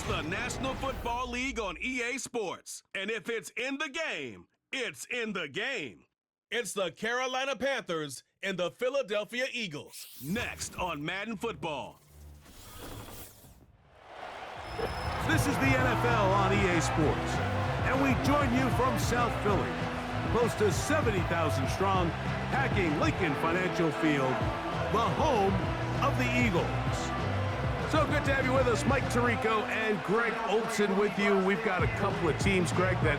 the National Football League on EA Sports. And if it's in the game, it's in the game. It's the Carolina Panthers and the Philadelphia Eagles. Next on Madden Football. This is the NFL on EA Sports, and we join you from South Philly, close to 70,000 strong, packing Lincoln Financial Field, the home of the Eagles. So good to have you with us. Mike Tirico and Greg Olson with you. We've got a couple of teams, Greg, that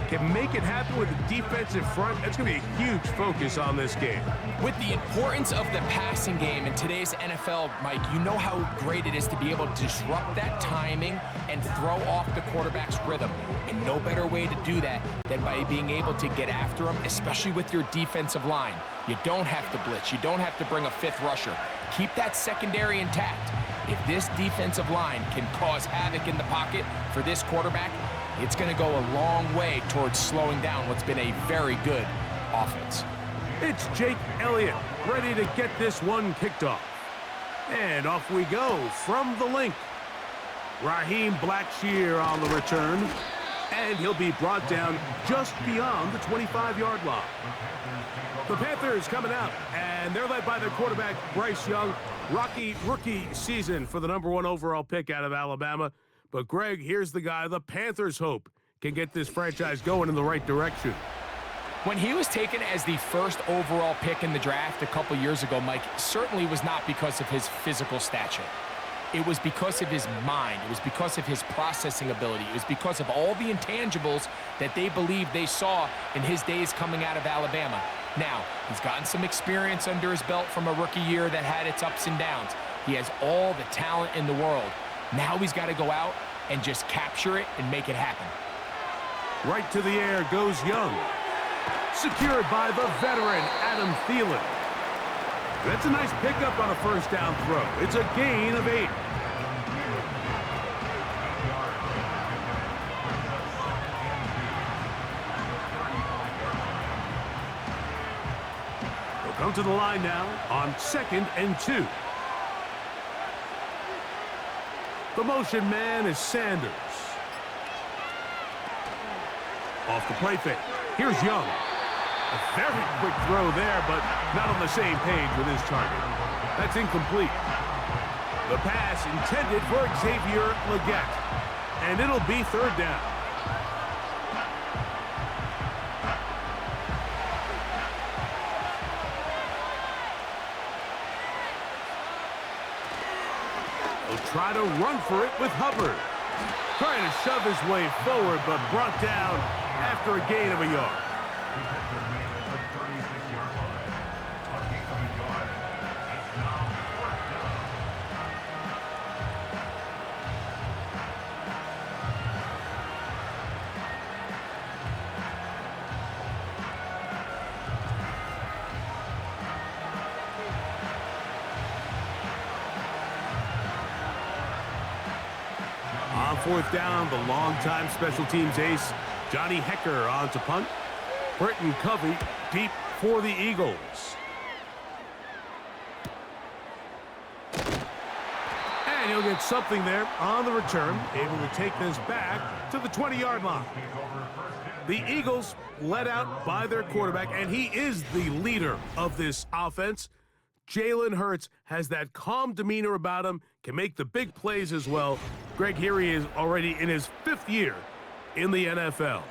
can make it happen with a defensive front. That's going to be a huge focus on this game. With the importance of the passing game in today's NFL, Mike, you know how great it is to be able to disrupt that timing and throw off the quarterback's rhythm. And no better way to do that than by being able to get after him, especially with your defensive line. You don't have to blitz. You don't have to bring a fifth rusher. Keep that secondary intact. If this defensive line can cause havoc in the pocket for this quarterback, it's going to go a long way towards slowing down what's been a very good offense. It's Jake Elliott ready to get this one kicked off. And off we go from the link. Raheem Blackshear on the return. And he'll be brought down just beyond the 25-yard line. The Panthers coming out, and they're led by their quarterback, Bryce Young. Rocky rookie season for the #1 overall pick out of Alabama. But, Greg, here's the guy the Panthers hope can get this franchise going in the right direction. When he was taken as the first overall pick in the draft a couple years ago, Mike, certainly was not because of his physical stature. It was because of his mind. It was because of his processing ability. It was because of all the intangibles that they believed they saw in his days coming out of Alabama. Now, he's gotten some experience under his belt from a rookie year that had its ups and downs. He has all the talent in the world. Now he's got to go out and just capture it and make it happen. Right to the air goes Young. Secured by the veteran, Adam Thielen. That's a nice pickup on a first down throw. It's a gain of 8. They'll come to the line now on 2nd and 2. The motion man is Sanders. Off the play fake. Here's Young. A very quick throw there, but not on the same page with his target. That's incomplete. The pass intended for Xavier Legette. And it'll be 3rd down. He'll try to run for it with Hubbard. Trying to shove his way forward, but brought down after a gain of a yard. On 4th down, the longtime special teams ace, Johnny Hecker on to punt. Britton Covey deep for the Eagles. And he'll get something there on the return, able to take this back to the 20-yard line. The Eagles led out by their quarterback, and he is the leader of this offense. Jalen Hurts has that calm demeanor about him, can make the big plays as well. Greg, here he is already in his 5th year in the NFL.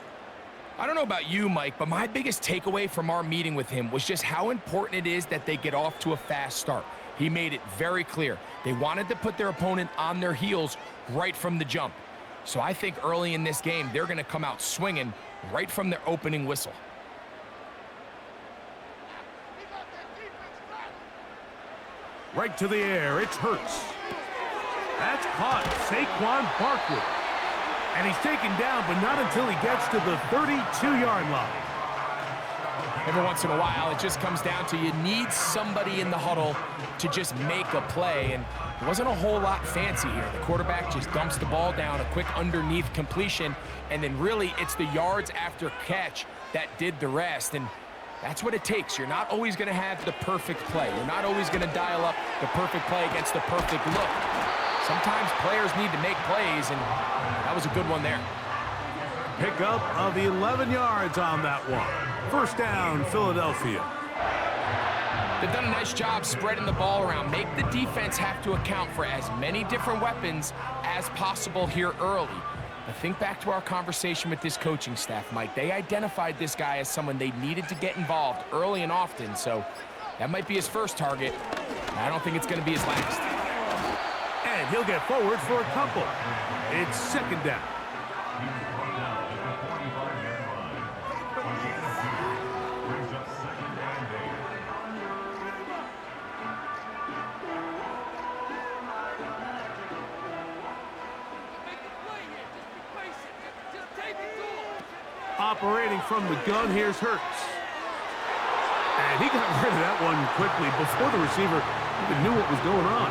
I don't know about you, Mike, but my biggest takeaway from our meeting with him was just how important it is that they get off to a fast start. He made it very clear. They wanted to put their opponent on their heels right from the jump. So I think early in this game, they're going to come out swinging right from their opening whistle. Right to the air, it's Hurts. That's caught, Saquon Barkley. And he's taken down, but not until he gets to the 32-yard line. Every once in a while, it just comes down to you need somebody in the huddle to just make a play, and it wasn't a whole lot fancy here. The quarterback just dumps the ball down, a quick underneath completion, and then really it's the yards after catch that did the rest, and that's what it takes. You're not always going to have the perfect play. You're not always going to dial up the perfect play against the perfect look. sometimes players need to make plays, and that was a good one there. Pickup of 11 yards on that one. First down, Philadelphia. They've done a nice job spreading the ball around. Make the defense have to account for as many different weapons as possible here early. But think back to our conversation with this coaching staff, Mike. They identified this guy as someone they needed to get involved early and often, so that might be his first target. I don't think it's going to be his last. And he'll get forward for a couple. It's second down. Operating from the gun, here's Hurts. And he got rid of that one quickly before the receiver even knew what was going on.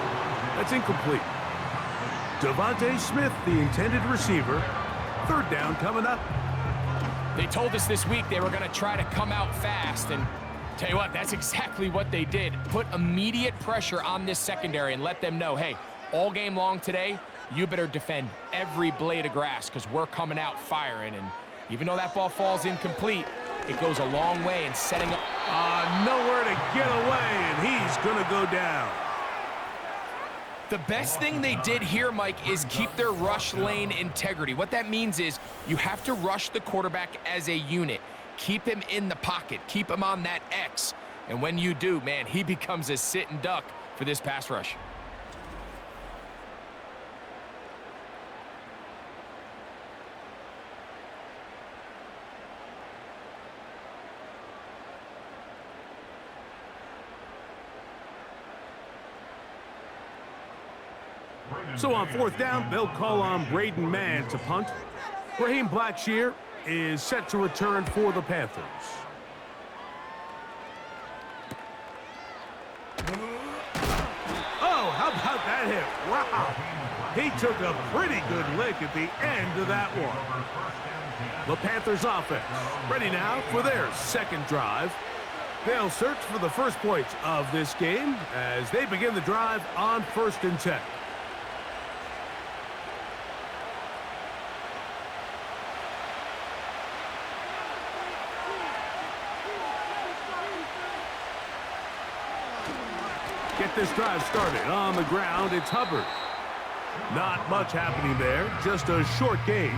That's incomplete. Devontae Smith, the intended receiver. Third down coming up. They told us this week they were going to try to come out fast, and tell you what, that's exactly what they did. Put immediate pressure on this secondary and let them know, hey, all game long today, you better defend every blade of grass because we're coming out firing. And even though that ball falls incomplete, it goes a long way in setting up. Nowhere to get away, and he's going to go down. The best thing they did here, Mike, is keep their rush lane integrity. What that means is you have to rush the quarterback as a unit. Keep him in the pocket. Keep him on that X. And when you do, man, he becomes a sit and duck for this pass rush. So on fourth down, they'll call on Braden Mann to punt. Raheem Blackshear is set to return for the Panthers. Oh, how about that hit? Wow. He took a pretty good lick at the end of that one. The Panthers offense ready now for their second drive. They'll search for the first points of this game as they begin the drive on 1st and 10. Get this drive started on the ground. It's Hubbard. Not much happening there, just a short gain.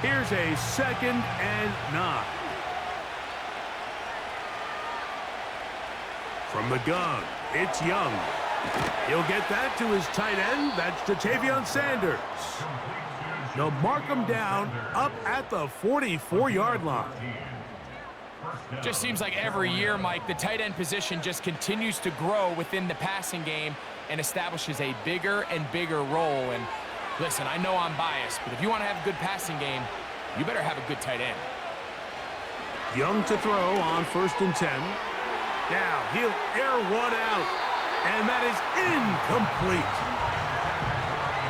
Here's a 2nd and 9. From the gun, it's Young. He'll get that to his tight end. That's Ja'Tavion Sanders. They'll mark him down up at the 44-yard line. Just seems like every year, Mike, the tight end position just continues to grow within the passing game and establishes a bigger and bigger role. And listen, I know I'm biased, but if you want to have a good passing game, you better have a good tight end. Young to throw on 1st and 10. Now he'll air one out, and that is incomplete.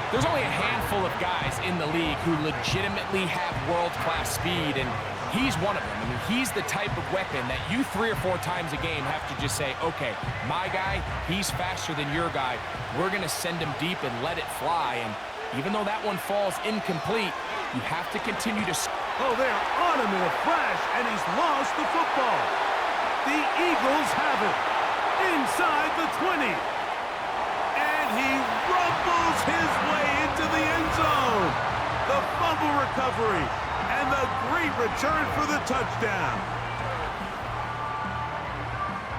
There's only a handful of guys in the league who legitimately have world-class speed, and he's one of them. I mean, he's the type of weapon that you 3 or 4 times a game have to just say, okay, my guy, he's faster than your guy. We're going to send him deep and let it fly. And even though that one falls incomplete, you have to continue to... Oh, they're on him in a flash, and he's lost the football. The Eagles have it inside the 20. And he rumbles his way into the end zone. The fumble recovery and the great return for the touchdown.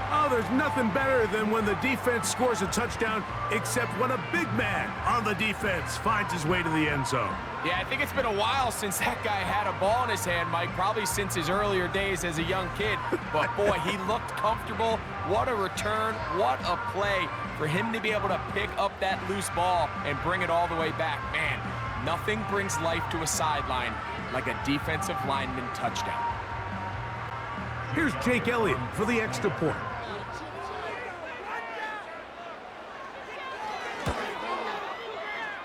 Oh, there's nothing better than when the defense scores a touchdown, except when a big man on the defense finds his way to the end zone. Yeah, I think it's been a while since that guy had a ball in his hand, Mike, probably since his earlier days as a young kid. But, boy, he looked comfortable. What a return. What a play for him to be able to pick up that loose ball and bring it all the way back. Man, nothing brings life to a sideline like a defensive lineman touchdown. Here's Jake Elliott for the extra point.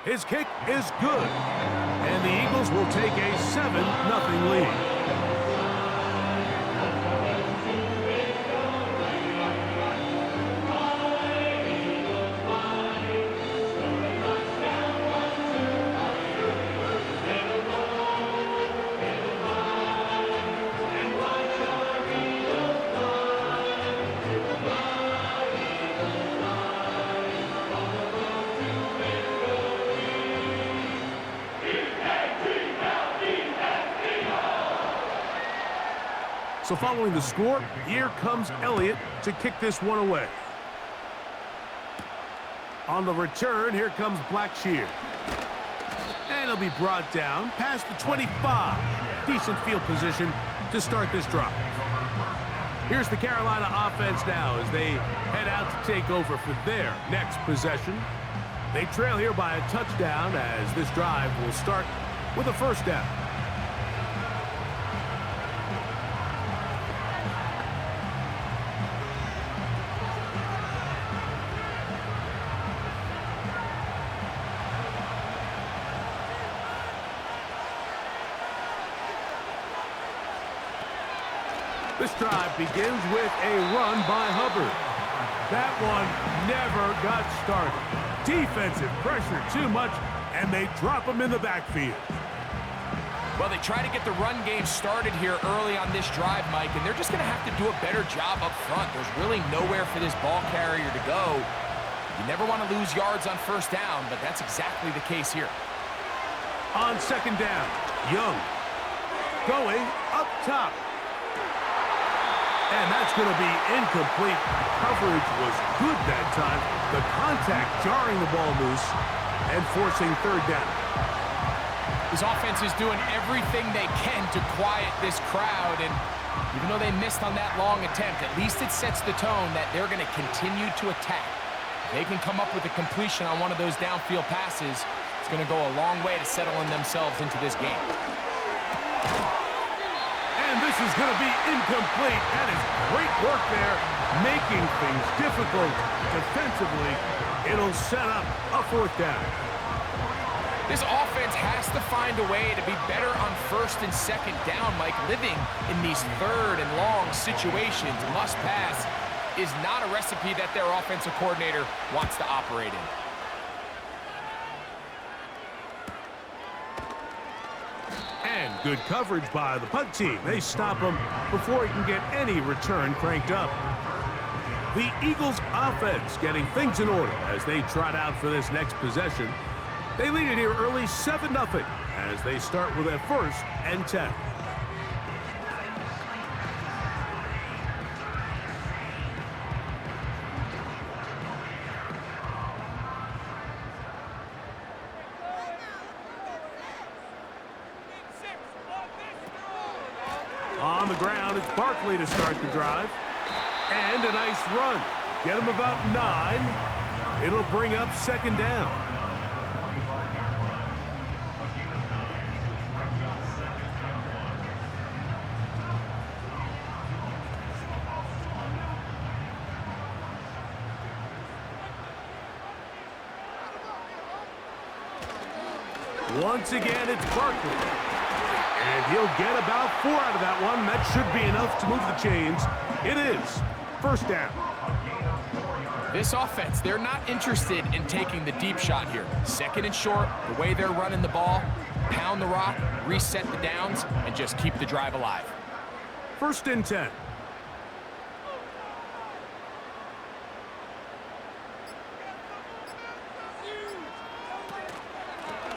His kick is good. And the Eagles will take a 7-0 lead. So following the score, here comes Elliott to kick this one away. On the return, here comes Blackshear. And he'll be brought down past the 25. Decent field position to start this drive. Here's the Carolina offense now as they head out to take over for their next possession. They trail here by a touchdown as this drive will start with a first down. This drive begins with a run by Hubbard. That one never got started. Defensive pressure too much, and they drop him in the backfield. Well, they try to get the run game started here early on this drive, Mike, and they're just going to have to do a better job up front. There's really nowhere for this ball carrier to go. You never want to lose yards on first down, but that's exactly the case here. On second down, Young going up top. And that's going to be incomplete. Coverage was good that time. The contact jarring the ball loose and forcing third down. This offense is doing everything they can to quiet this crowd, and even though they missed on that long attempt, at least it sets the tone that they're going to continue to attack. If they can come up with a completion on one of those downfield passes, it's going to go a long way to settling themselves into this game. And this is going to be incomplete. That is great work there, making things difficult defensively. It'll set up a fourth down. This offense has to find a way to be better on first and second down, Mike. Living in these third and long situations, must pass, is not a recipe that their offensive coordinator wants to operate in. And good coverage by the punt team. They stop him before he can get any return cranked up. The Eagles offense getting things in order as they trot out for this next possession. They lead it here early 7-0 as they start with a 1st and 10. On the ground, it's Barkley to start the drive. And a nice run. Get him about 9. It'll bring up second down. Once again, it's Barkley. And he'll get about 4 out of that one. That should be enough to move the chains. It is first down. This offense, they're not interested in taking the deep shot here. Second and short, the way they're running the ball, pound the rock, reset the downs, and just keep the drive alive. 1st and 10.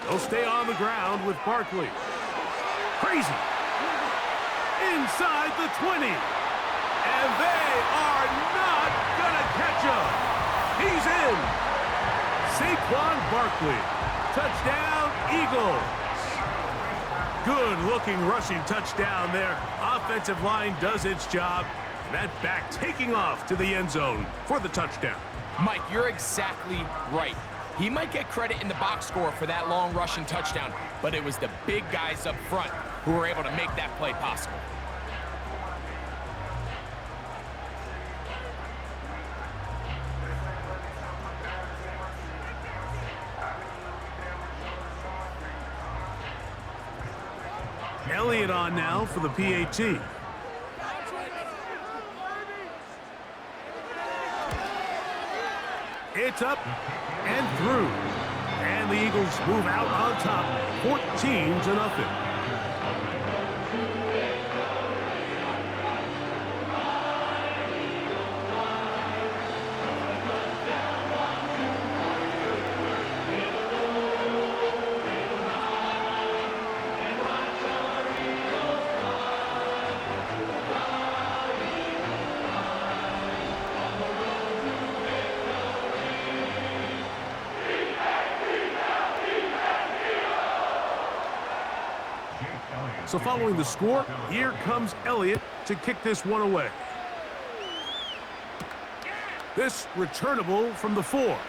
They'll stay on the ground with Barkley. Crazy. Inside the 20. And they are not going to catch him. He's in. Saquon Barkley. Touchdown, Eagles. Good-looking rushing touchdown there. Offensive line does its job. And that back taking off to the end zone for the touchdown. Mike, you're exactly right. He might get credit in the box score for that long rushing touchdown, but it was the big guys up front who were able to make that play possible. Elliott on now for the PAT. It's up and through. And the Eagles move out on top, 14-0. So following the score, here comes Elliott to kick this one away. This returnable from the 4. And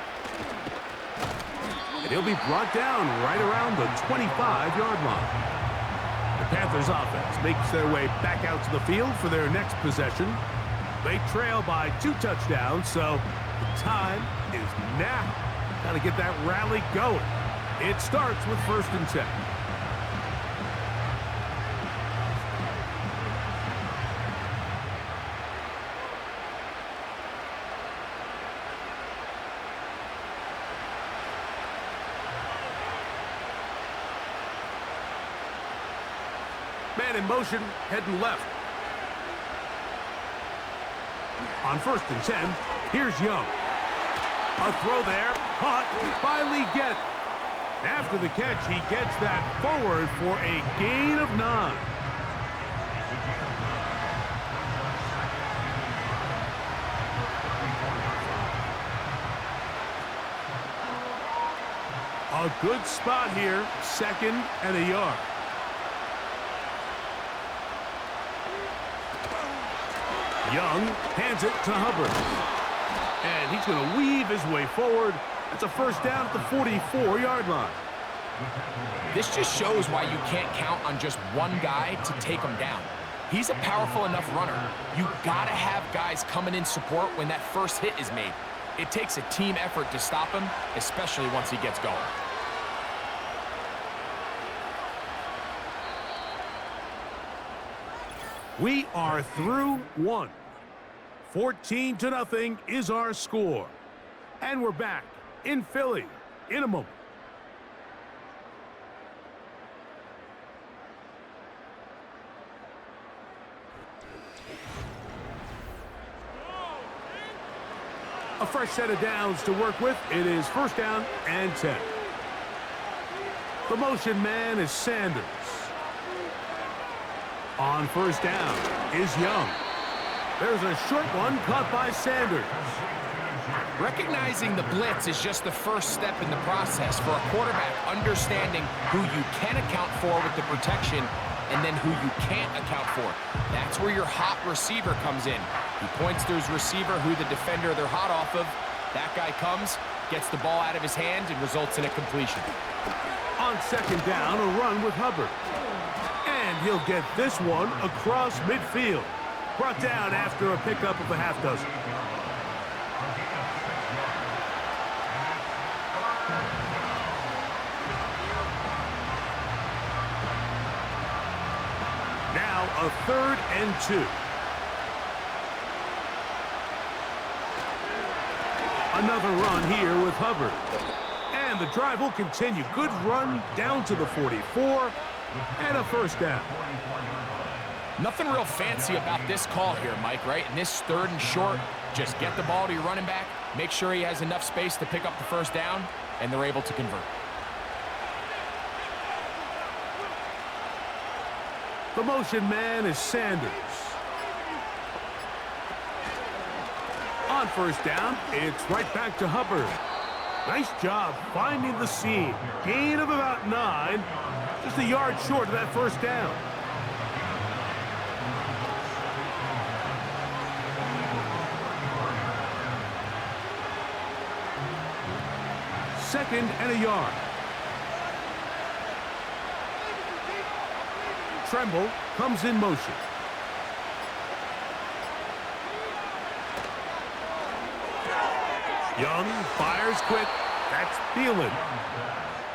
he'll be brought down right around the 25-yard line. The Panthers offense makes their way back out to the field for their next possession. They trail by 2 touchdowns, so the time is now. Got to get that rally going. It starts with 1st and 10. Man in motion, heading left. On 1st and 10, here's Young. A throw there, caught by Leggett. After the catch, he gets that forward for a gain of 9. A good spot here, 2nd and a yard. Young hands it to Hubbard. And he's going to weave his way forward. That's a 1st down at the 44-yard line. This just shows why you can't count on just one guy to take him down. He's a powerful enough runner. You got to have guys coming in support when that first hit is made. It takes a team effort to stop him, especially once he gets going. We are through 1. 14-0 is our score. And we're back in Philly in a moment. A fresh set of downs to work with. It is 1st down and 10. The motion man is Sanders. On 1st down is Young. There's a short one caught by Sanders. Recognizing the blitz is just the first step in the process for a quarterback, understanding who you can account for with the protection and then who you can't account for. That's where your hot receiver comes in. He points to his receiver who the defender they're hot off of. That guy comes, gets the ball out of his hand, and results in a completion. On 2nd down, a run with Hubbard. And he'll get this one across midfield. Brought down after a pickup of a half dozen. Now a 3rd and 2. Another run here with Hubbard. And the drive will continue. Good run down to the 44. And a 1st down. Nothing real fancy about this call here, Mike, right? In this 3rd and short, just get the ball to your running back, make sure he has enough space to pick up the 1st down, and they're able to convert. The motion man is Sanders. On 1st down, it's right back to Hubbard. Nice job finding the seam. Gain of about 9. Just a yard short of that 1st down. Second and a yard. Tremble comes in motion. Young fires quick. That's Thielen.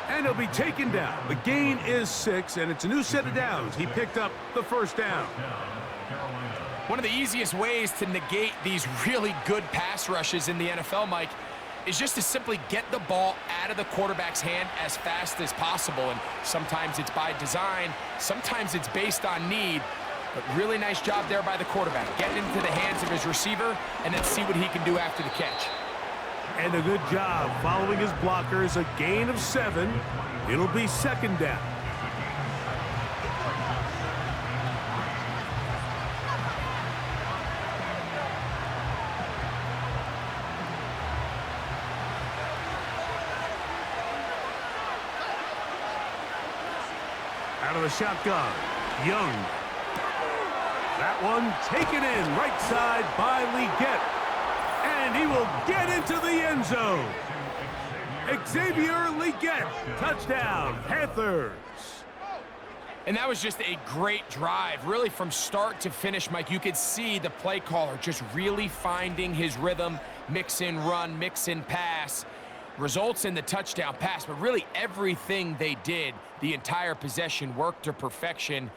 And he'll be taken down. The gain is 6, and it's a new set of downs. He picked up the first down. One of the easiest ways to negate these really good pass rushes in the NFL, Mike, is just to simply get the ball out of the quarterback's hand as fast as possible. And sometimes it's by design, sometimes it's based on need. But really nice job there by the quarterback, getting into the hands of his receiver, and then see what he can do after the catch. And a good job following his blockers, a gain of 7. It'll be second down. Out of the shotgun, Young. That one taken in right side by Leggett. And he will get into the end zone. Xavier Leggett, touchdown, Panthers. And that was just a great drive, really from start to finish, Mike. You could see the play caller just really finding his rhythm, mix in run, mix in pass. Results in the touchdown pass, but really everything they did, the entire possession, worked to perfection.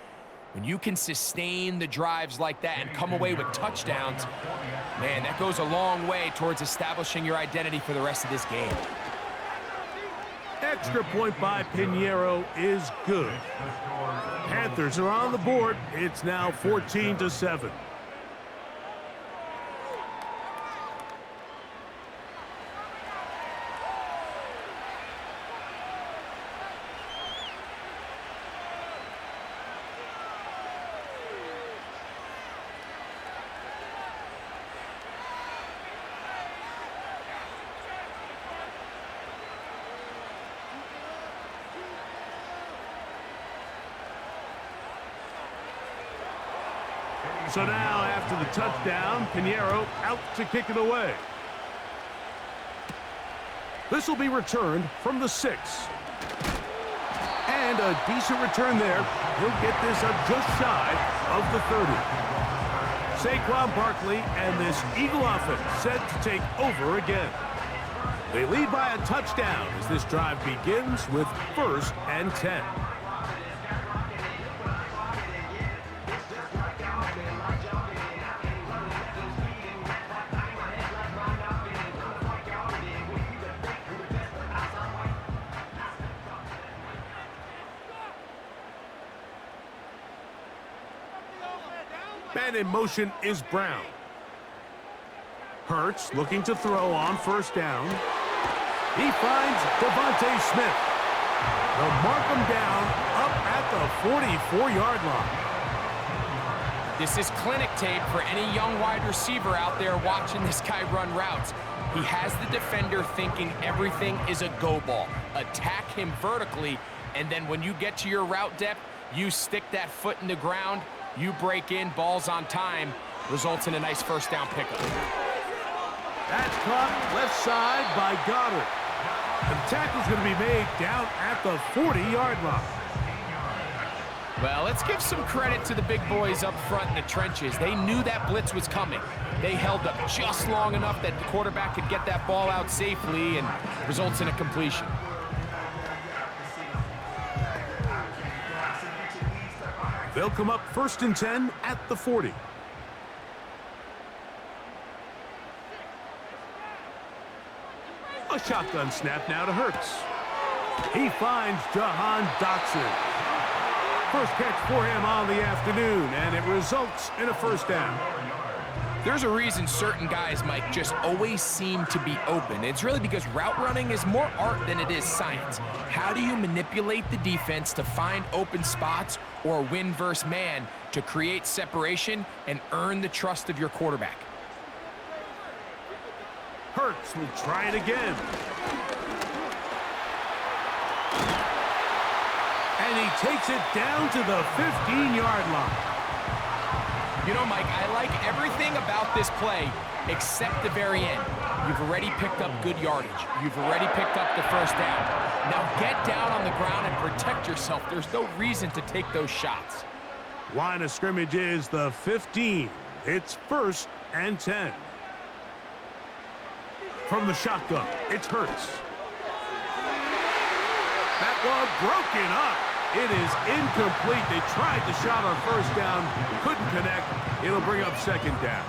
When you can sustain the drives like that and come away with touchdowns, man, that goes a long way towards establishing your identity for the rest of this game. Extra point by Pinheiro is good. Panthers are on the board. It's now 14-7. So now, after the touchdown, Pinheiro out to kick it away. This will be returned from the 6. And a decent return there. He'll get this up just shy of the 30. Saquon Barkley and this Eagle offense set to take over again. They lead by a touchdown as this drive begins with 1st and 10. Man in motion is Brown. Hurts looking to throw on 1st down. He finds Devontae Smith. They'll mark him down up at the 44-yard line. This is clinic tape for any young wide receiver out there watching this guy run routes. He has the defender thinking everything is a go ball. Attack him vertically, and then when you get to your route depth, you stick that foot in the ground, you break in, balls on time, results in a nice 1st down pickup. That's caught left side by Goddard. The tackle's going to be made down at the 40-yard line. Well, let's give some credit to the big boys up front in the trenches. They knew that blitz was coming. They held up just long enough that the quarterback could get that ball out safely, and results in a completion. They'll come up 1st and 10 at the 40. A shotgun snap now to Hurts. He finds Jahan Dotson. First catch for him on the afternoon, and it results in a 1st down. There's a reason certain guys, Mike, just always seem to be open. It's really because route running is more art than it is science. How do you manipulate the defense to find open spots or win versus man to create separation and earn the trust of your quarterback? Hurts will try it again. And he takes it down to the 15-yard line. You know, Mike, I like everything about this play except the very end. You've already picked up good yardage. You've already picked up the 1st down. Now get down on the ground and protect yourself. There's no reason to take those shots. Line of scrimmage is the 15. It's 1st and 10. From the shotgun, it's Hurts. That one broken up. It is incomplete. They tried the shot on first down, couldn't connect. It'll bring up second down.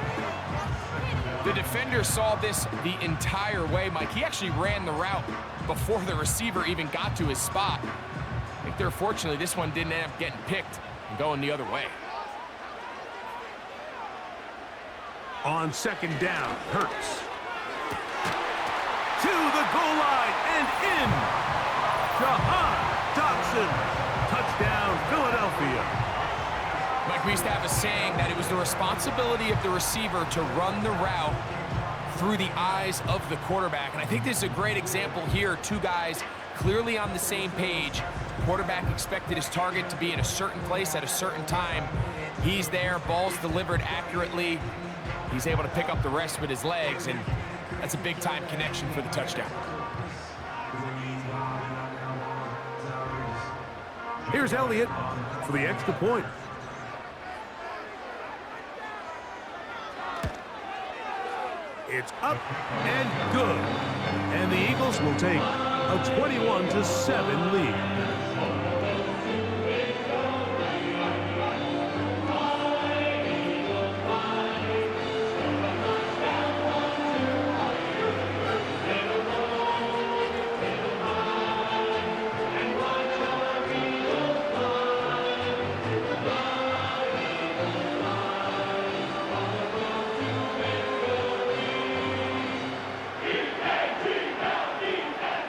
The defender saw this the entire way, Mike. He actually ran the route before the receiver even got to his spot. I think they're fortunately this one didn't end up getting picked and going the other way. On second down, Hurts. To the goal line and in. Jahan Dotson. Touchdown, Philadelphia. Mike, we used to have a saying that it was the responsibility of the receiver to run the route through the eyes of the quarterback. And I think this is a great example here. Two guys clearly on the same page. Quarterback expected his target to be in a certain place at a certain time. He's there, ball's delivered accurately. He's able to pick up the rest with his legs, and that's a big-time connection for the touchdown. Here's Elliott for the extra point. It's up and good. And the Eagles will take a 21-7 lead.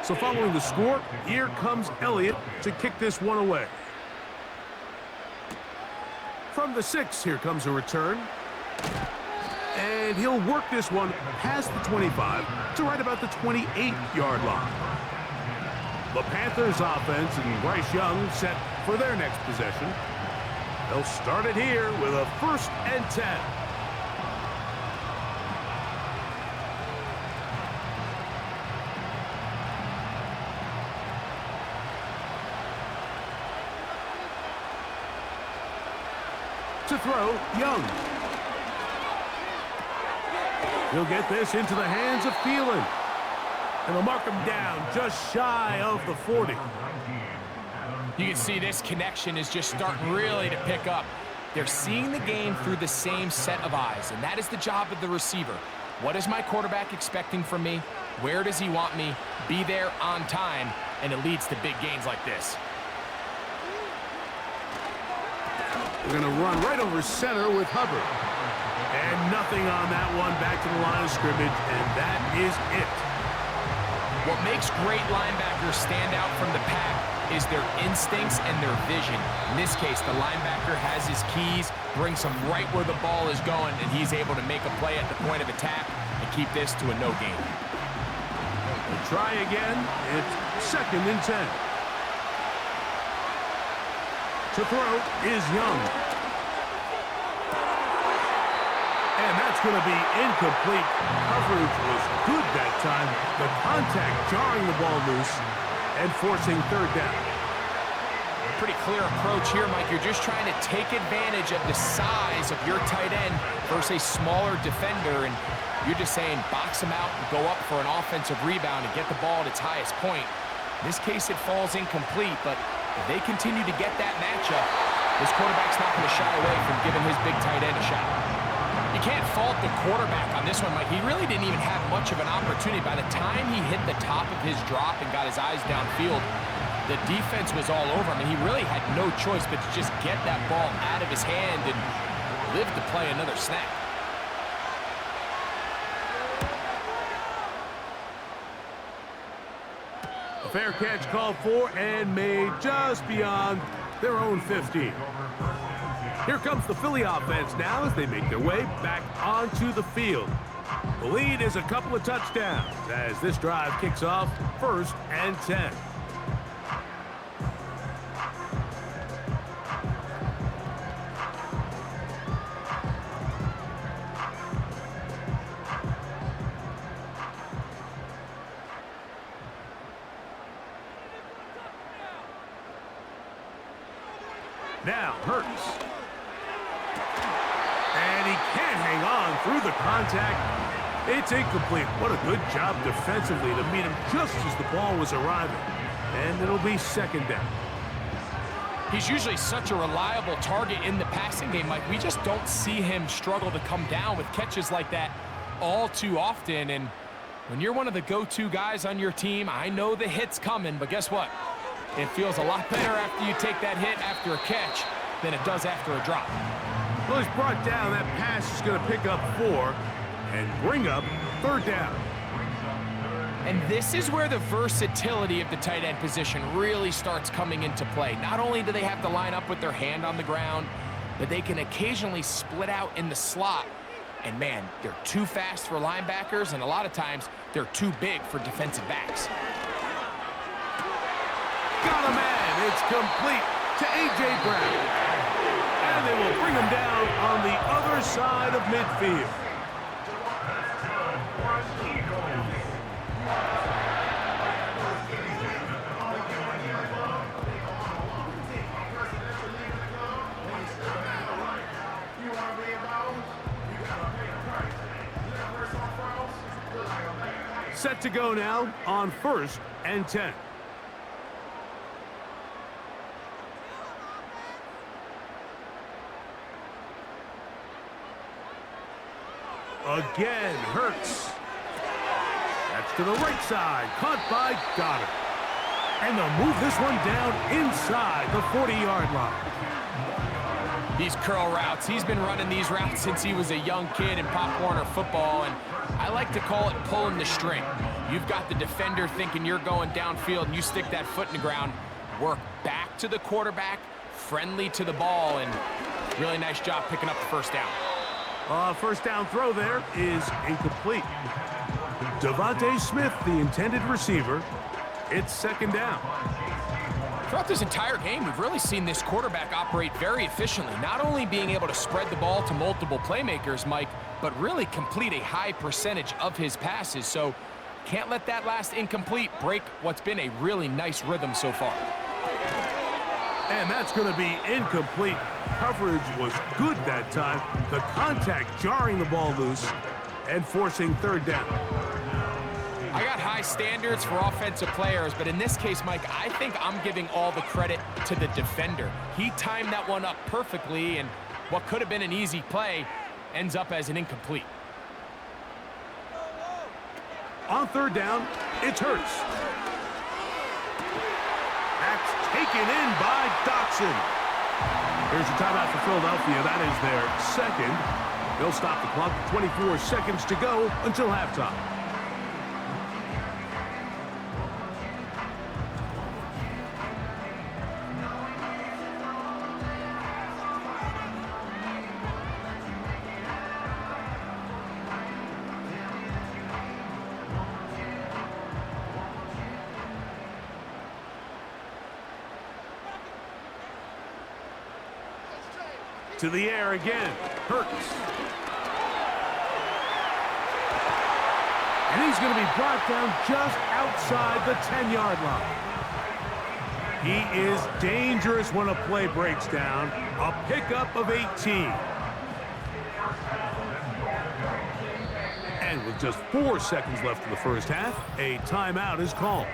So following the score, here comes Elliott to kick this one away. From the 6, here comes a return. And he'll work this one past the 25 to right about the 28-yard line. The Panthers offense and Bryce Young set for their next possession. They'll start it here with a 1st and 10. To throw, Young. He'll get this into the hands of Thielen. And they'll mark him down just shy of the 40. You can see this connection is just starting really to pick up. They're seeing the game through the same set of eyes, and that is the job of the receiver. What is my quarterback expecting from me? Where does he want me? Be there on time, and it leads to big gains like this. They're going to run right over center with Hubbard. And nothing on that one, back to the line of scrimmage, and that is it. What makes great linebackers stand out from the pack is their instincts and their vision. In this case, the linebacker has his keys, brings him right where the ball is going, and he's able to make a play at the point of attack and keep this to a no gain. We'll try again. It's 2nd and 10. To throw is Young. And that's going to be incomplete. Coverage was good that time. The contact jarring the ball loose and forcing 3rd down. Pretty clear approach here, Mike. You're just trying to take advantage of the size of your tight end versus a smaller defender, and you're just saying box him out and go up for an offensive rebound and get the ball at its highest point. In this case, it falls incomplete, but if they continue to get that matchup, this quarterback's not going to shy away from giving his big tight end a shot. You can't fault the quarterback on this one, Mike. He really didn't even have much of an opportunity. By the time he hit the top of his drop and got his eyes downfield, the defense was all over him, and he really had no choice but to just get that ball out of his hand and live to play another snap. A fair catch called for and made just beyond their own 15. Here comes the Philly offense now as they make their way back onto the field. The lead is a couple of touchdowns as this drive kicks off 1st and 10. Now Hurts. And he can't hang on through the contact. It's incomplete. What a good job defensively to meet him just as the ball was arriving. And it'll be second down. He's usually such a reliable target in the passing game, Mike. We just don't see him struggle to come down with catches like that all too often. And when you're one of the go-to guys on your team, I know the hit's coming, but guess what? It feels a lot better after you take that hit after a catch than it does after a drop. Well, he's brought down. That pass is going to pick up 4 and bring up third down. And this is where the versatility of the tight end position really starts coming into play. Not only do they have to line up with their hand on the ground, but they can occasionally split out in the slot. And man, they're too fast for linebackers, and a lot of times they're too big for defensive backs. Got a man. It's complete to A.J. Brown. And they will bring him down on the other side of midfield. Set to go now on 1st and 10. Again, Hurts. That's to the right side, caught by Goddard. And they'll move this one down inside the 40-yard line. These curl routes, he's been running these routes since he was a young kid in Pop Warner football, and I like to call it pulling the string. You've got the defender thinking you're going downfield, and you stick that foot in the ground, work back to the quarterback, friendly to the ball, and really nice job picking up the first down. First down throw there is incomplete. Devontae Smith, the intended receiver. It's second down. Throughout this entire game, we've really seen this quarterback operate very efficiently, not only being able to spread the ball to multiple playmakers, Mike, but really complete a high percentage of his passes. So can't let that last incomplete break what's been a really nice rhythm so far. And that's going to be incomplete. Coverage was good that time. The contact jarring the ball loose and forcing third down. I got high standards for offensive players, but in this case, Mike, I think I'm giving all the credit to the defender. He timed that one up perfectly, and what could have been an easy play ends up as an incomplete. On third down, it's Hurts. That's taken in by Dotson. Here's a timeout for Philadelphia. That is their second. They'll stop the clock. 24 seconds to go until halftime. To the air again, Hurts. And he's going to be brought down just outside the 10-yard line. He is dangerous when a play breaks down. A pickup of 18. And with just 4 seconds left in the first half, a timeout is called.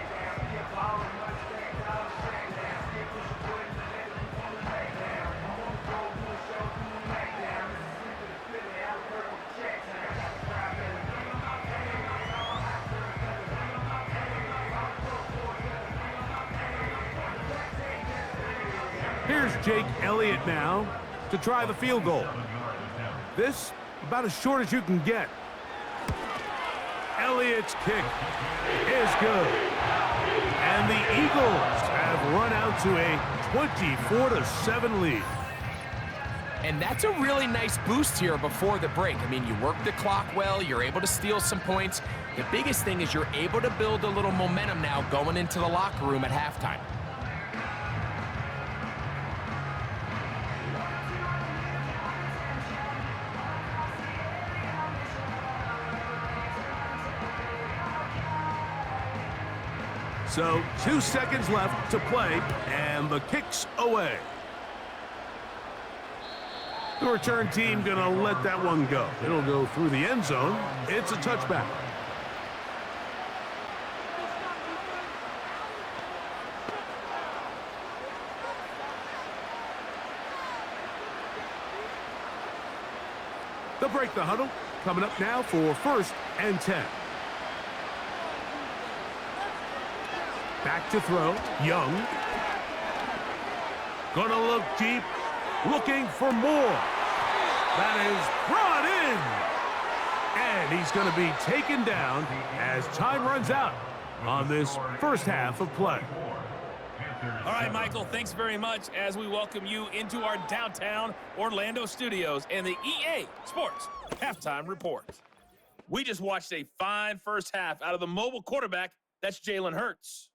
Here's Jake Elliott now to try the field goal. This about as short as you can get. Elliott's kick is good. And the Eagles have run out to a 24-7 lead. And that's a really nice boost here before the break. I mean, you work the clock well, you're able to steal some points. The biggest thing is you're able to build a little momentum now going into the locker room at halftime. So 2 seconds left to play, and the kick's away. The return team going to let that one go. It'll go through the end zone. It's a touchback. They'll break the huddle. Coming up now for 1st and 10. Back to throw. Young. Gonna look deep. Looking for more. That is brought in. And he's going to be taken down as time runs out on this first half of play. All right, Michael, thanks very much as we welcome you into our downtown Orlando studios and the EA Sports Halftime Report. We just watched a fine first half out of the mobile quarterback, that's Jalen Hurts.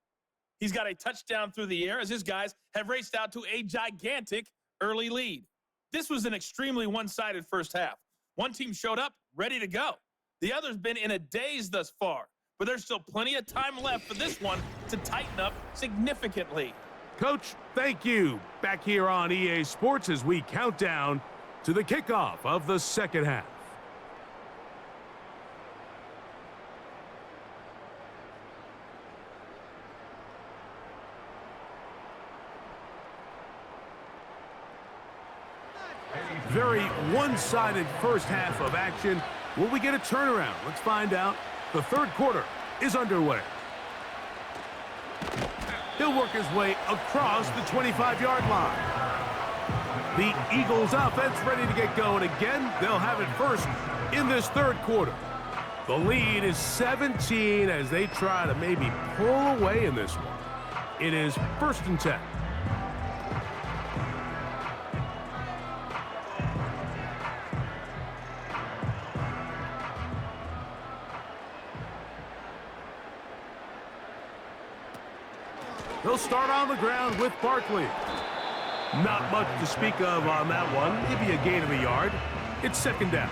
He's got a touchdown through the air as his guys have raced out to a gigantic early lead. This was an extremely one-sided first half. One team showed up ready to go. The other's been in a daze thus far, but there's still plenty of time left for this one to tighten up significantly. Coach, thank you. Back here on EA Sports as we count down to the kickoff of the second half. Very one-sided first half of action. Will we get a turnaround? Let's find out. The third quarter is underway. He'll work his way across the 25-yard line. The Eagles offense ready to get going again. They'll have it first in this third quarter. The lead is 17 as they try to maybe pull away in this one. It is 1st and 10. He'll start on the ground with Barkley. Not much to speak of on that one. Maybe a gain of a yard. It's 2nd down.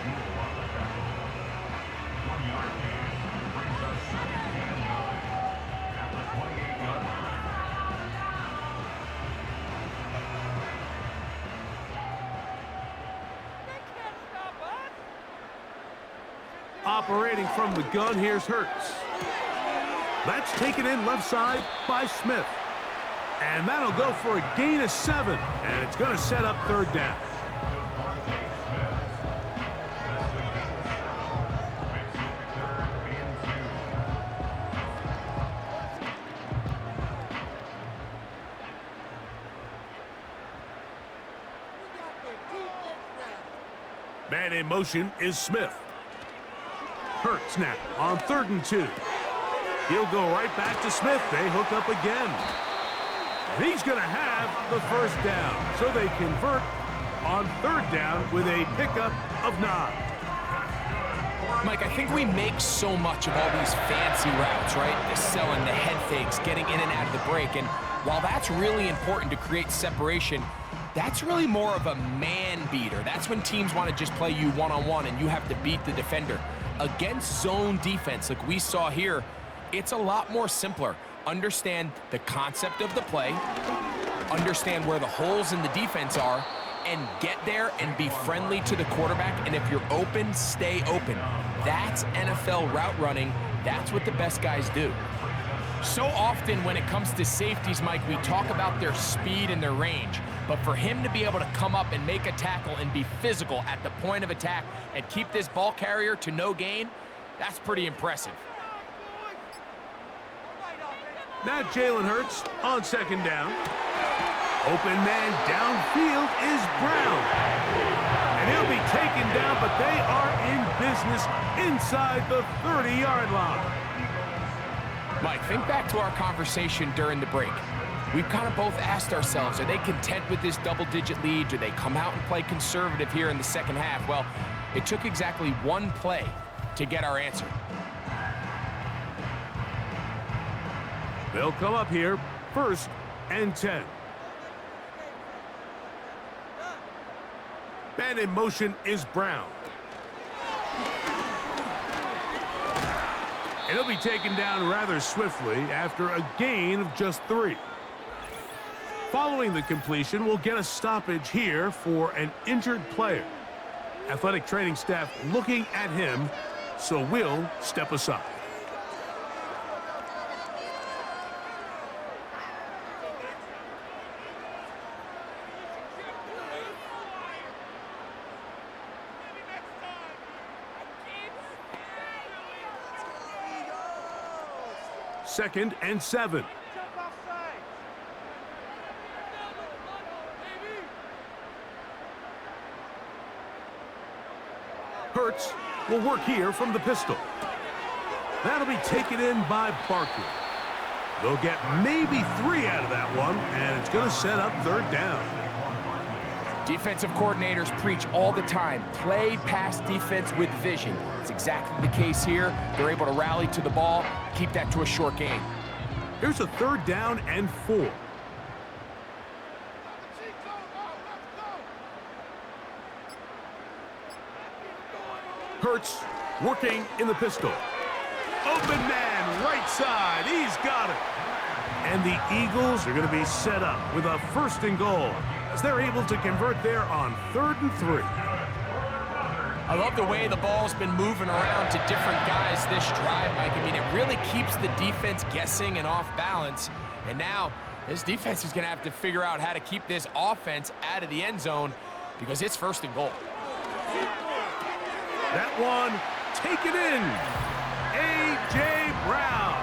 Operating from the gun, here's Hurts. That's taken in left side by Smith. And that'll go for a gain of 7. And it's going to set up 3rd down. Man in motion is Smith. Hurts now on 3rd and 2. He'll go right back to Smith. They hook up again. And he's going to have the 1st down. So they convert on 3rd down with a pickup of 9. Mike, I think we make so much of all these fancy routes, right? The selling, the head fakes, getting in and out of the break. And while that's really important to create separation, that's really more of a man beater. That's when teams want to just play you one-on-one and you have to beat the defender. Against zone defense like we saw here, it's a lot more simpler. Understand the concept of the play, understand where the holes in the defense are, and get there and be friendly to the quarterback. And if you're open, stay open. That's NFL route running. That's what the best guys do. So often when it comes to safeties, Mike, we talk about their speed and their range. But for him to be able to come up and make a tackle and be physical at the point of attack and keep this ball carrier to no gain, that's pretty impressive. Now Jalen Hurts on 2nd down. Open man downfield is Brown. And he'll be taken down, but they are in business inside the 30-yard line. Mike, think back to our conversation during the break. We've kind of both asked ourselves, are they content with this double-digit lead? Do they come out and play conservative here in the second half? Well, it took exactly one play to get our answer. They'll come up here 1st and 10. Man in motion is Brown. And he'll be taken down rather swiftly after a gain of just 3. Following the completion, we'll get a stoppage here for an injured player. Athletic training staff looking at him, so we'll step aside. 2nd and 7. Hurts will work here from the pistol. That'll be taken in by Barkley. They'll get maybe 3 out of that one, and it's going to set up 3rd down. Defensive coordinators preach all the time, play pass defense with vision. It's exactly the case here. They're able to rally to the ball, keep that to a short gain. Here's a 3rd down and 4. Hurts working in the pistol. Open man, right side. He's got it. And the Eagles are going to be set up with a 1st and goal as they're able to convert there on 3rd and 3. I love the way the ball's been moving around to different guys this drive, Mike. I mean, it really keeps the defense guessing and off balance. And now this defense is going to have to figure out how to keep this offense out of the end zone because it's 1st and goal. That one taken in. A.J. Brown.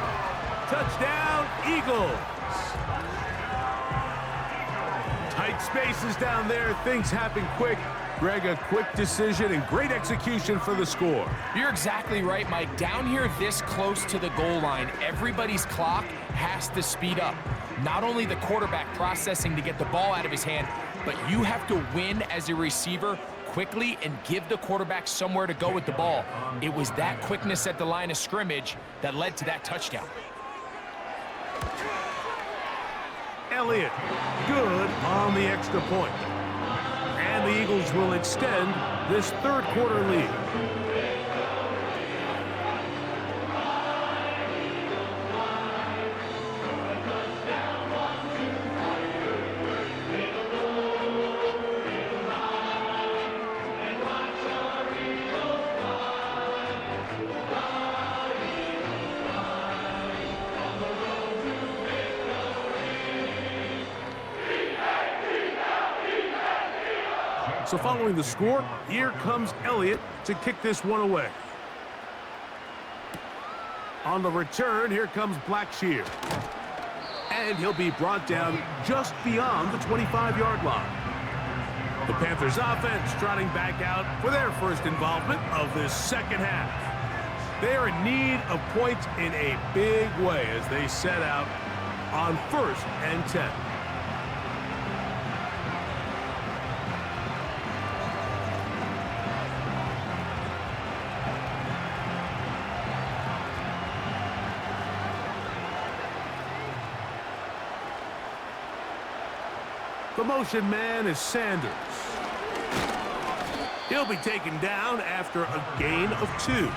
Touchdown, Eagles. Tight spaces down there. Things happen quick. Greg, a quick decision and great execution for the score. You're exactly right, Mike. Down here this close to the goal line, everybody's clock has to speed up. Not only the quarterback processing to get the ball out of his hand, but you have to win as a receiver quickly and give the quarterback somewhere to go with the ball. It was that quickness at the line of scrimmage that led to that touchdown. Elliott, good on the extra point. And the Eagles will extend this 3rd quarter lead. So following the score, here comes Elliott to kick this one away. On the return, here comes Blackshear. And he'll be brought down just beyond the 25-yard line. The Panthers offense trotting back out for their 1st involvement of this 2nd half. They are in need of points in a big way as they set out on 1st and 10. The motion man is Sanders. He'll be taken down after a gain of 2.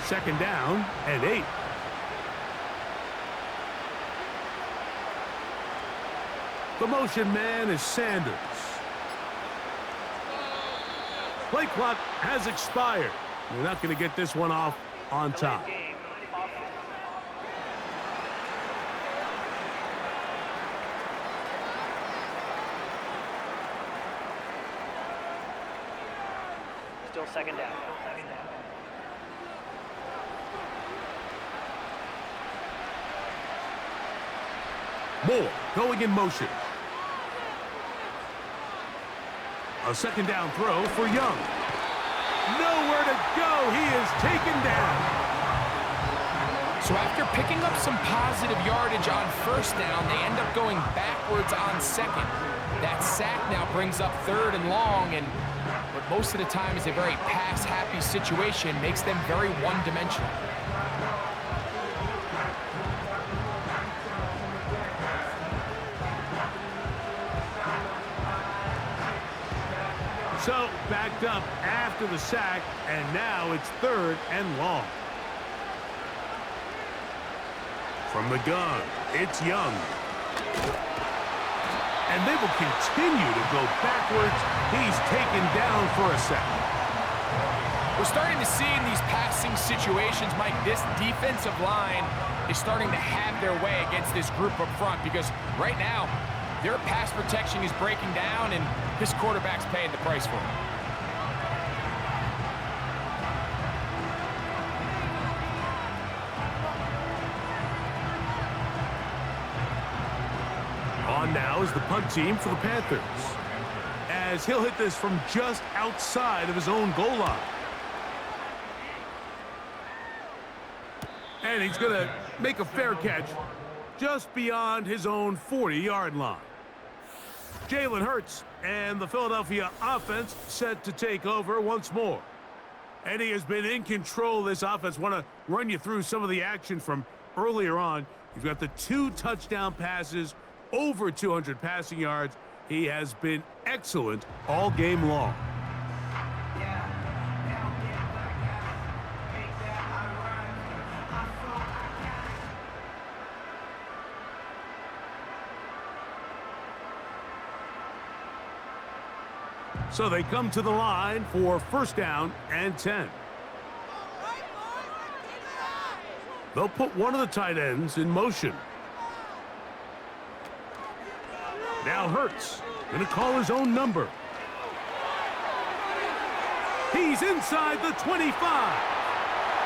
Second down and 8. The motion man is Sanders. Play clock has expired. They're not going to get this one off on time. Still 2nd down. Moore going in motion. A 2nd down throw for Young. Nowhere to go. He is taken down. So after picking up some positive yardage on 1st down, they end up going backwards on 2nd. That sack now brings up 3rd and long, and what most of the time is a very pass-happy situation makes them very one-dimensional. So backed up after the sack, and now it's 3rd and long. From the gun, it's Young. And they will continue to go backwards. He's taken down for a sack. We're starting to see in these passing situations, Mike, this defensive line is starting to have their way against this group up front because right now, their pass protection is breaking down and this quarterback's paying the price for it. On now is the punt team for the Panthers, as he'll hit this from just outside of his own goal line. And he's going to make a fair catch just beyond his own 40-yard line. Jalen Hurts and the Philadelphia offense set to take over once more. And he has been in control of this offense. Want to run you through some of the action from earlier on. You've got the 2 touchdown passes, over 200 passing yards. He has been excellent all game long. So they come to the line for first down and 10. They'll put one of the tight ends in motion. Now Hurts going to call his own number. He's inside the 25.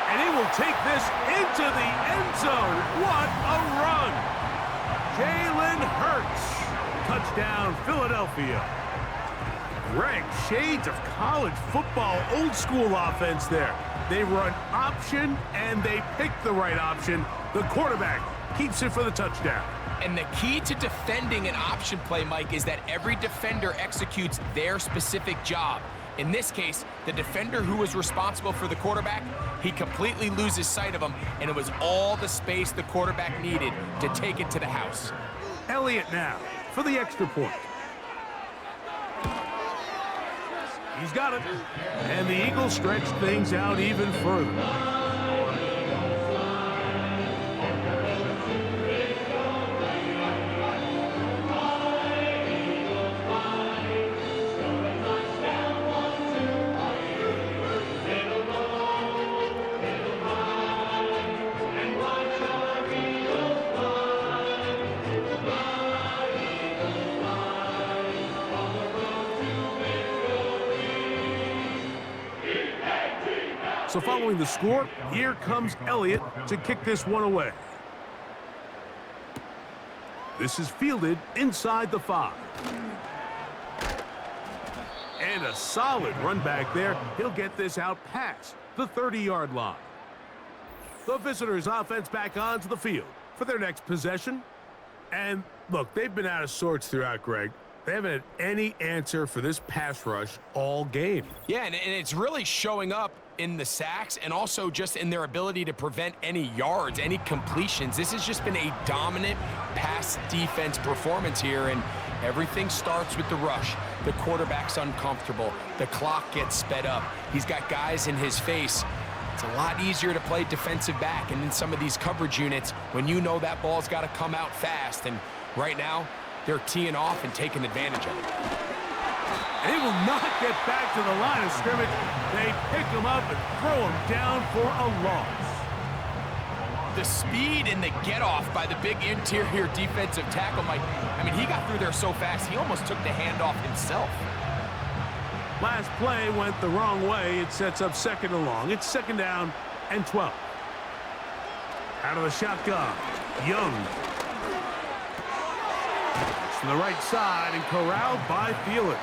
And he will take this into the end zone. What a run! Jalen Hurts. Touchdown, Philadelphia. Greg, shades of college football, old school offense there. They run option, and they pick the right option. The quarterback keeps it for the touchdown. And the key to defending an option play, Mike, is that every defender executes their specific job. In this case, the defender who was responsible for the quarterback, he completely loses sight of him, and it was all the space the quarterback needed to take it to the house. Elliott now for the extra point. He's got it. And the Eagles stretch things out even further. So following the score, here comes Elliott to kick this one away. This is fielded inside the 5. And a solid run back there. He'll get this out past the 30-yard line. The visitors' offense back onto the field for their next possession. And look, they've been out of sorts throughout, Greg. They haven't had any answer for this pass rush all game. Yeah, and it's really showing up in the sacks and also just in their ability to prevent any yards, any completions. This has just been a dominant pass defense performance here, and everything starts with the rush. The quarterback's uncomfortable. The clock gets sped up. He's got guys in his face. It's a lot easier to play defensive back, and in some of these coverage units, when you know that ball's got to come out fast, and right now, they're teeing off and taking advantage of it. They will not get back to the line of scrimmage. They pick him up and throw him down for a loss. The speed and the get-off by the big interior defensive tackle, Mike, I mean, he got through there so fast, he almost took the handoff himself. Last play went the wrong way. It sets up second and long. It's second down and 12. Out of the shotgun, Young. To the right side and corralled by Thielen.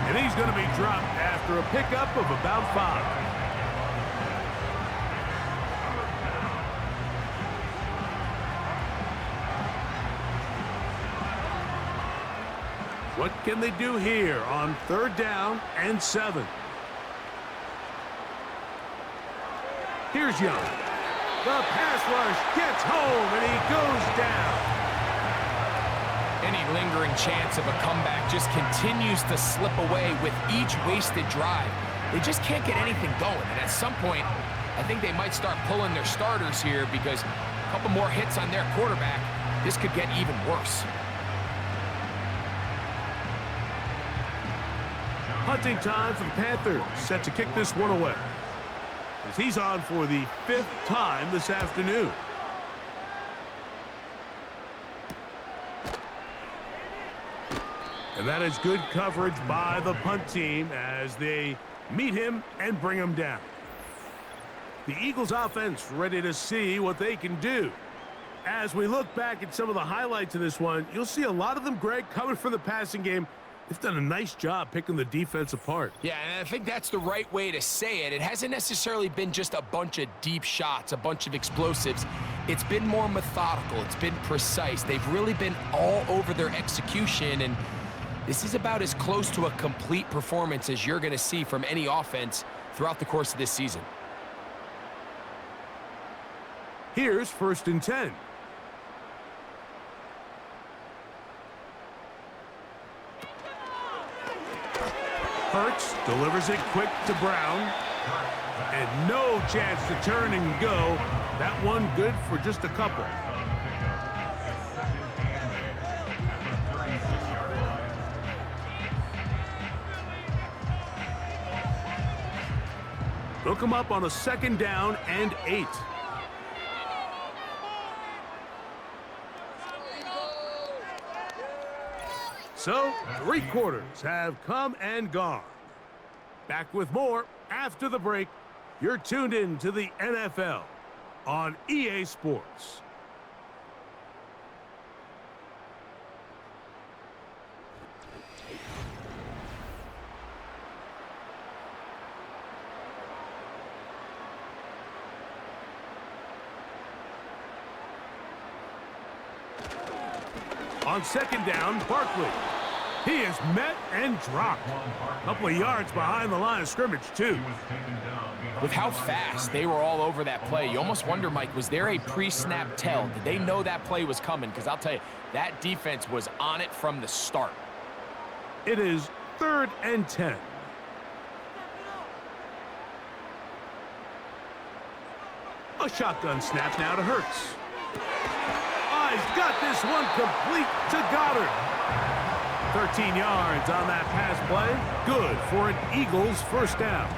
And he's going to be dropped after a pickup of about 5. What can they do here on third down and 7? Here's Young. The pass rush gets home and he goes down. Any lingering chance of a comeback just continues to slip away with each wasted drive. They just can't get anything going, and at some point, I think they might start pulling their starters here because a couple more hits on their quarterback, this could get even worse. Punting time for the Panthers, set to kick this one away, as he's on for the 5th time this afternoon. And that is good coverage by the punt team as they meet him and bring him down. The Eagles offense ready to see what they can do. As we look back at some of the highlights of this one, you'll see a lot of them, Greg, coming from the passing game. They've done a nice job picking the defense apart. Yeah, and I think that's the right way to say it. It hasn't necessarily been just a bunch of deep shots, a bunch of explosives. It's been more methodical. It's been precise. They've really been all over their execution, and this is about as close to a complete performance as you're going to see from any offense throughout the course of this season. Here's 1st and 10. Hurts delivers it quick to Brown. And no chance to turn and go. That one good for just a couple. Look him up on a 2nd down and 8. So, 3 quarters have come and gone. Back with more after the break. You're tuned in to the NFL on EA Sports. On 2nd down, Barkley. He is met and dropped. A couple of yards behind the line of scrimmage, too. With how fast they were all over that play, you almost wonder, Mike, was there a pre-snap tell? Did they know that play was coming? Because I'll tell you, that defense was on it from the start. It is 3rd and 10. A shotgun snap now to Hurts. He's got this one complete to Goddard. 13 yards on that pass play. Good for an Eagles 1st down.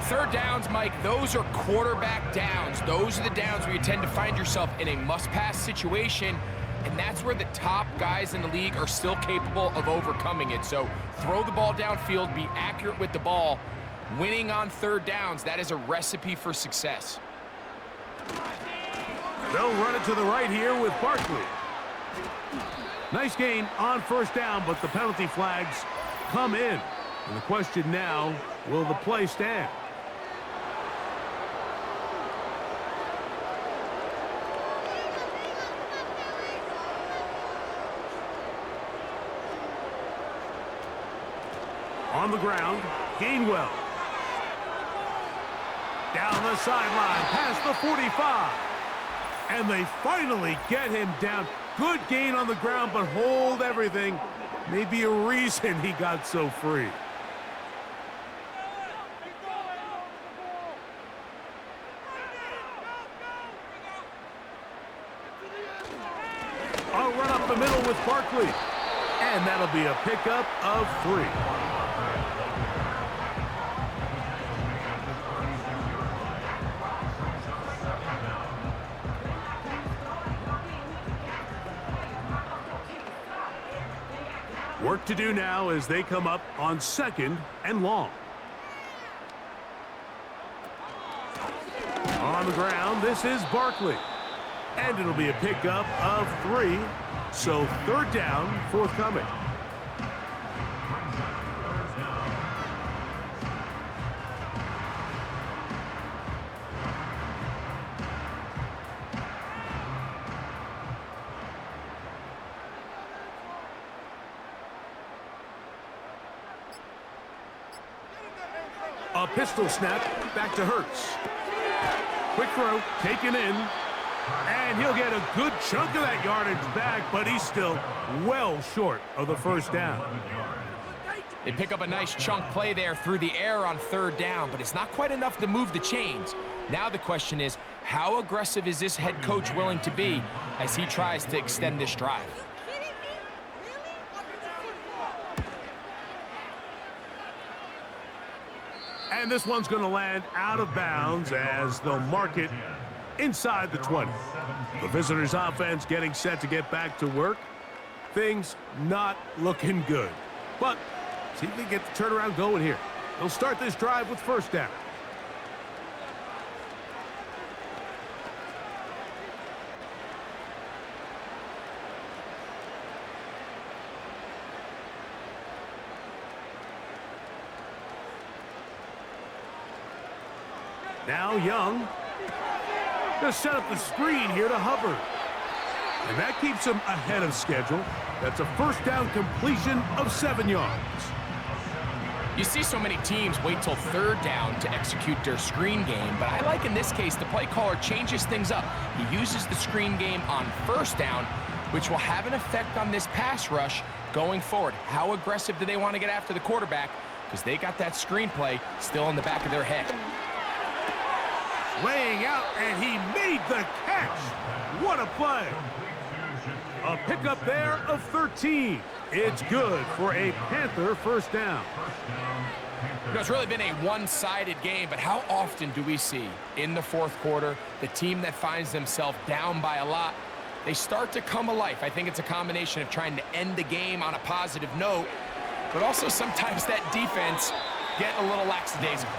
3rd downs, Mike, those are quarterback downs. Those are the downs where you tend to find yourself in a must-pass situation, and that's where the top guys in the league are still capable of overcoming it. So throw the ball downfield, be accurate with the ball. Winning on 3rd downs, that is a recipe for success. They'll run it to the right here with Barkley. Nice gain on 1st down, but the penalty flags come in. And the question now, will the play stand? On the ground, Gainwell. Down the sideline, past the 45. And they finally get him down. Good gain on the ground, but hold everything. Maybe a reason he got so free. A run up the middle with Barkley. And that'll be a pickup of 3. Work to do now as they come up on 2nd and long. On the ground, this is Barkley. And it'll be a pickup of 3. So 3rd down forthcoming. A pistol snap, back to Hurts. Quick throw, taken in. And he'll get a good chunk of that yardage back, but he's still well short of the 1st down. They pick up a nice chunk play there through the air on 3rd down, but it's not quite enough to move the chains. Now the question is, how aggressive is this head coach willing to be as he tries to extend this drive? And this one's going to land out of bounds as they'll mark it inside the 20. The visitors' offense getting set to get back to work. Things not looking good. But see if they get the turnaround going here. They'll start this drive with first down. Now Young. Gonna set up the screen here to Hubbard. And that keeps him ahead of schedule. That's a first down completion of 7 yards. You see so many teams wait till third down to execute their screen game, but I like in this case the play caller changes things up. He uses the screen game on first down, which will have an effect on this pass rush going forward. How aggressive do they want to get after the quarterback? Because they got that screen play still in the back of their head. Laying out, and he made the catch. What a play. A pickup there of 13. It's good for a Panther first down. You know, it's really been a one-sided game, but how often do we see in the fourth quarter the team that finds themselves down by a lot, they start to come alive? I think it's a combination of trying to end the game on a positive note, but also sometimes that defense get a little lackadaisical.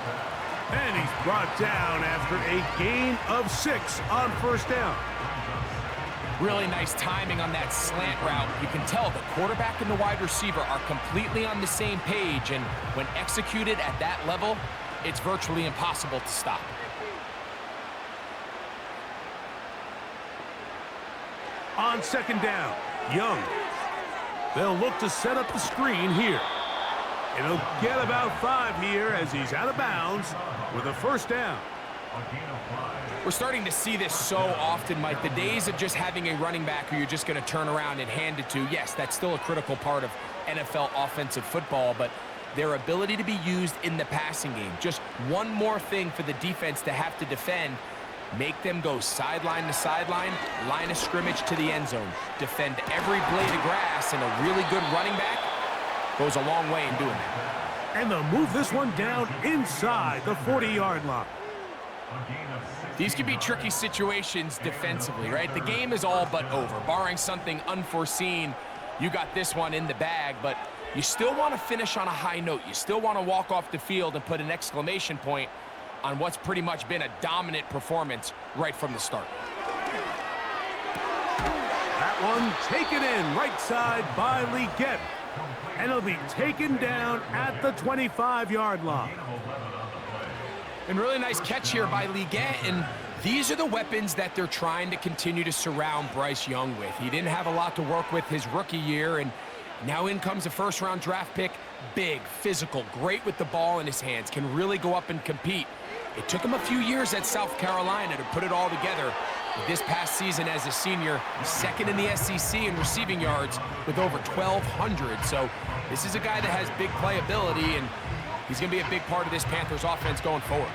And he's brought down after a gain of 6 on first down. Really nice timing on that slant route. You can tell the quarterback and the wide receiver are completely on the same page, and when executed at that level, it's virtually impossible to stop. On second down, Young. They'll look to set up the screen here. And he'll get about 5 here as he's out of bounds with a first down. We're starting to see this so often, Mike. The days of just having a running back who you're just going to turn around and hand it to, yes, that's still a critical part of NFL offensive football, but their ability to be used in the passing game. Just one more thing for the defense to have to defend. Make them go sideline to sideline, line of scrimmage to the end zone. Defend every blade of grass, and a really good running back goes a long way in doing that. And they'll move this one down inside the 40-yard line. These can be tricky situations defensively, right? The game is all but over. Barring something unforeseen, you got this one in the bag, but you still want to finish on a high note. You still want to walk off the field and put an exclamation point on what's pretty much been a dominant performance right from the start. That one taken in right side by Leggett. And it'll be taken down at the 25-yard line. And really nice catch here by Leggett, and these are the weapons that they're trying to continue to surround Bryce Young with. He didn't have a lot to work with his rookie year, and now in comes a first-round draft pick. Big, physical, great with the ball in his hands, can really go up and compete. It took him a few years at South Carolina to put it all together. This past season as a senior, he's second in the SEC in receiving yards with over 1,200. So this is a guy that has big playability, and he's going to be a big part of this Panthers offense going forward.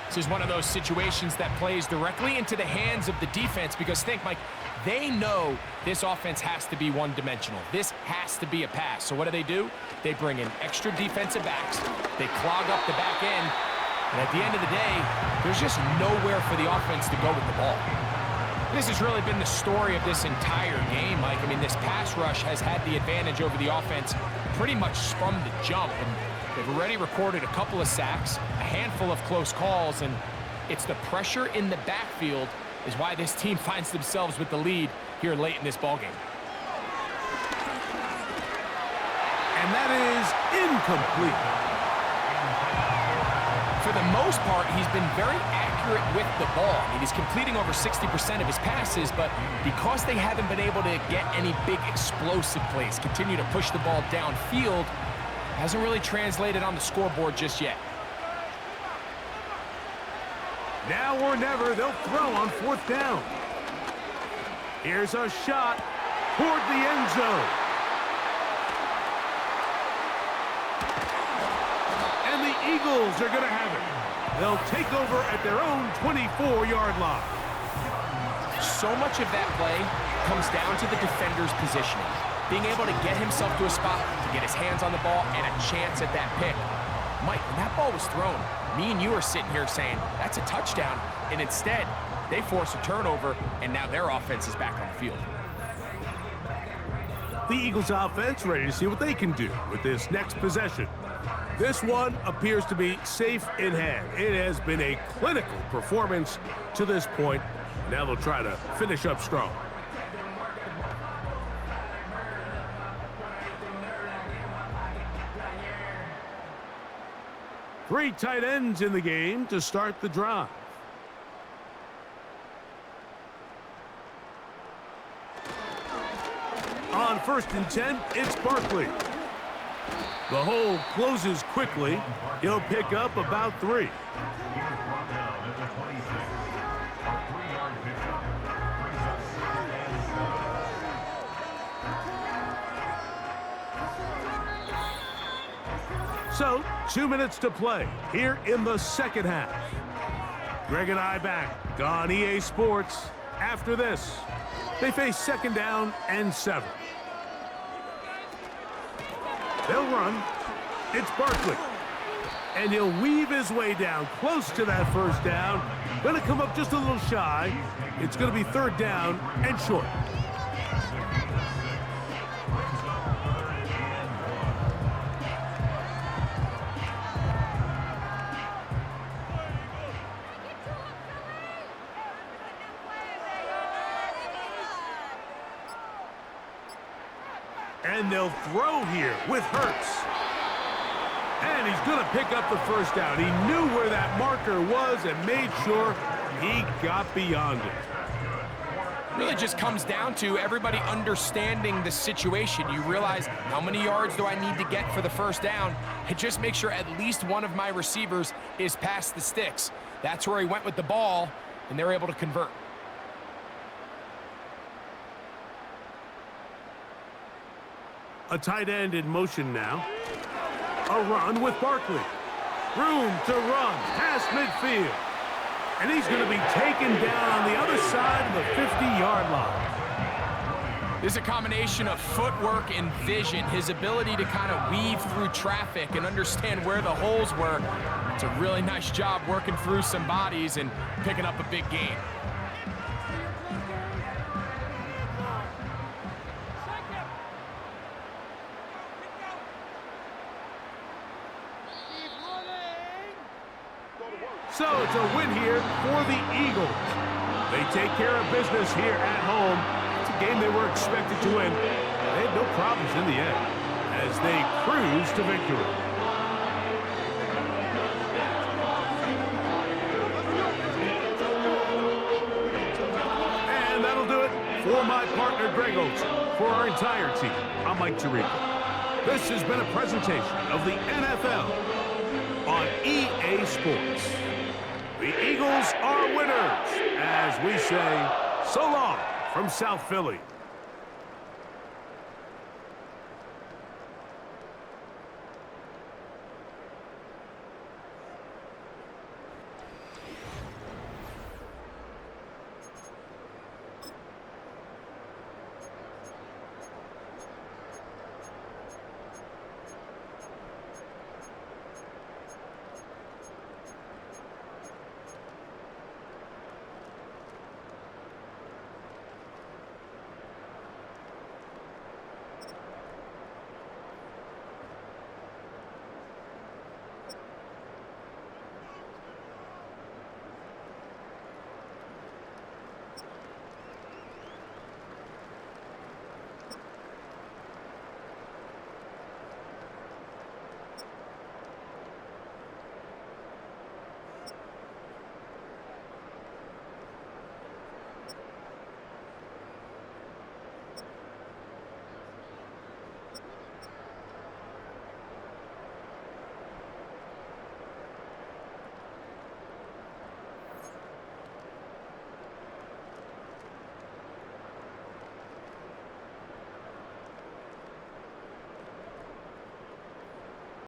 This is one of those situations that plays directly into the hands of the defense, because think, Mike, they know this offense has to be one-dimensional. This has to be a pass. So what do? They bring in extra defensive backs. They clog up the back end. And at the end of the day, there's just nowhere for the offense to go with the ball. This has really been the story of this entire game, Mike. I mean, this pass rush has had the advantage over the offense pretty much from the jump. And they've already recorded a couple of sacks, a handful of close calls, and it's the pressure in the backfield is why this team finds themselves with the lead here late in this ballgame. And that is incomplete. For the most part, he's been very accurate with the ball. I mean, he's completing over 60% of his passes, but because they haven't been able to get any big explosive plays, continue to push the ball downfield, hasn't really translated on the scoreboard just yet. Now or never, they'll throw on fourth down. Here's a shot toward the end zone. And the Eagles are going to have it. They'll take over at their own 24-yard line. So much of that play comes down to the defender's positioning. Being able to get himself to a spot, to get his hands on the ball, and a chance at that pick. Mike, when that ball was thrown, me and you are sitting here saying, that's a touchdown, and instead, they force a turnover, and now their offense is back on the field. The Eagles offense ready to see what they can do with this next possession. This one appears to be safe in hand. It has been a clinical performance to this point. Now they'll try to finish up strong. Three tight ends in the game to start the drive. On 1st and 10, it's Barkley. The hole closes quickly. He'll pick up about 3. So, 2 minutes to play here in the second half. Greg and I back on EA Sports. After this, they face 2nd down and 7. They'll run. It's Barkley. And he'll weave his way down close to that 1st down. Going to come up just a little shy. It's going to be 3rd down and short. And they'll throw here with Hurts. And he's going to pick up the 1st down. He knew where that marker was and made sure he got beyond it. Really just comes down to everybody understanding the situation. You realize, how many yards do I need to get for the 1st down? And just make sure at least one of my receivers is past the sticks. That's where he went with the ball, and they're able to convert. A tight end in motion now. A run with Barkley. Room to run past midfield. And he's going to be taken down on the other side of the 50-yard line. This is a combination of footwork and vision, his ability to kind of weave through traffic and understand where the holes were. It's a really nice job working through some bodies and picking up a big gain. So it's a win here for the Eagles. They take care of business here at home. It's a game they were expected to win. They had no problems in the end as they cruise to victory. And that'll do it for my partner, Greg Oates. For our entire team, I'm Mike Tirico. This has been a presentation of the NFL on EA Sports. The Eagles are winners, as we say, so long from South Philly.